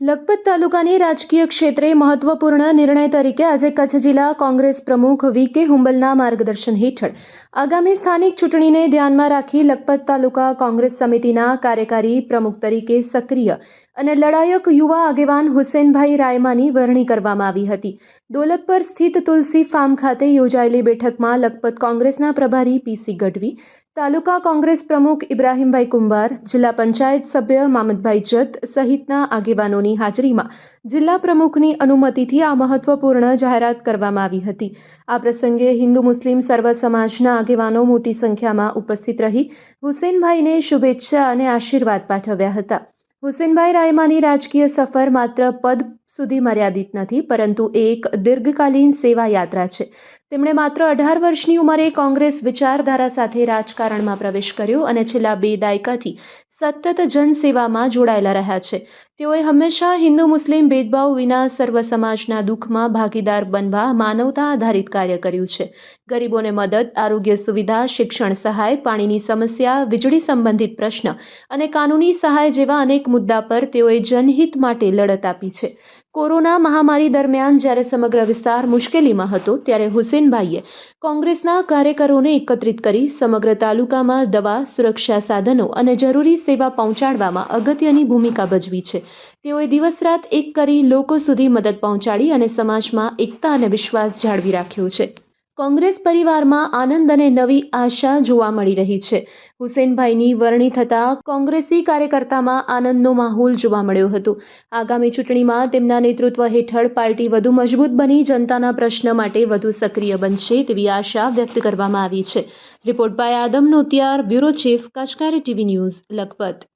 લખપત તાલુકાની રાજકીય ક્ષેત્રે મહત્વપૂર્ણ નિર્ણય તરીકે આજે કચ્છ જિલ્લા કોંગ્રેસ પ્રમુખ વી.કે. હુંબલના માર્ગદર્શન હેઠળ આગામી સ્થાનિક ચૂંટણીને ધ્યાનમાં રાખી લખપત તાલુકા કોંગ્રેસ સમિતિના કાર્યકારી પ્રમુખ તરીકે સક્રિય અને લડાયક યુવા આગેવાન હુસેનભાઈ રાયમાની વરણી કરવામાં આવી હતી. દોલતપર સ્થિત તુલસી ફાર્મ ખાતે યોજાયેલી બેઠકમાં લખપત કોંગ્રેસના પ્રભારી પી.સી. ગઢવી, તાલુકા કોંગ્રેસ પ્રમુખ ઇબ્રાહીમભાઈ કુંભાર, જિલ્લા પંચાયત સભ્ય મામદભાઈ જત સહિતના આગેવાનોની હાજરીમાં જિલ્લા પ્રમુખની અનુમતિથી આ મહત્વપૂર્ણ જાહેરાત કરવામાં આવી હતી. આ પ્રસંગે હિન્દુ મુસ્લિમ સર્વ સમાજના આગેવાનો મોટી સંખ્યામાં ઉપસ્થિત રહી હુસેનભાઈને શુભેચ્છા અને આશીર્વાદ પાઠવ્યા હતા. હુસેનભાઈ રાયમાની રાજકીય સફર માત્ર પદ સુધી મર્યાદિત નથી, પરંતુ એક દીર્ઘકાલીન સેવા યાત્રા છે. તેમણે માત્ર 18 વર્ષની ઉંમરે કોંગ્રેસ વિચારધારા સાથે રાજકારણમાં પ્રવેશ કર્યો અને છેલ્લા 2 દાયકાથી સતત જનસેવામાં જોડાયેલા રહ્યા છે. તેઓએ હંમેશા હિન્દુ મુસ્લિમ ભેદભાવ વિના સર્વ સમાજના દુઃખમાં ભાગીદાર બનવા માનવતા આધારિત કાર્ય કર્યું છે. ગરીબોને મદદ, આરોગ્ય સુવિધા, શિક્ષણ સહાય, પાણીની સમસ્યા, વીજળી સંબંધિત પ્રશ્ન અને કાનૂની સહાય જેવા અનેક મુદ્દા પર તેઓએ જનહિત માટે લડત આપી છે. કોરોના મહામારી દરમિયાન જ્યારે સમગ્ર વિસ્તાર મુશ્કેલીમાં હતો, ત્યારે હુસેનભાઈએ કોંગ્રેસના કાર્યકરોને એકત્રિત કરી સમગ્ર તાલુકામાં દવા, સુરક્ષા સાધનો અને જરૂરી સેવા પહોંચાડવામાં અગત્યની ભૂમિકા ભજવી છે. તેઓએ દિવસ રાત એક કરી લોકો સુધી મદદ પહોંચાડી અને સમાજમાં એકતા અને વિશ્વાસ જાળવી રાખ્યો છે. કોંગ્રેસ પરિવારમાં આનંદ અને નવી આશા જોવા મળી રહી છે. હુસેનભાઈની વરણી થતાં કોંગ્રેસી કાર્યકર્તામાં આનંદનો માહોલ જોવા મળ્યો હતો. આગામી ચૂંટણીમાં તેમના નેતૃત્વ હેઠળ પાર્ટી વધુ મજબૂત બની જનતાના પ્રશ્ન માટે વધુ સક્રિય બનશે તેવી આશા વ્યક્ત કરવામાં આવી છે. Report by Adam Notiyar, bureau chief, કાચકારી ટીવી ન્યૂઝ, લખપત.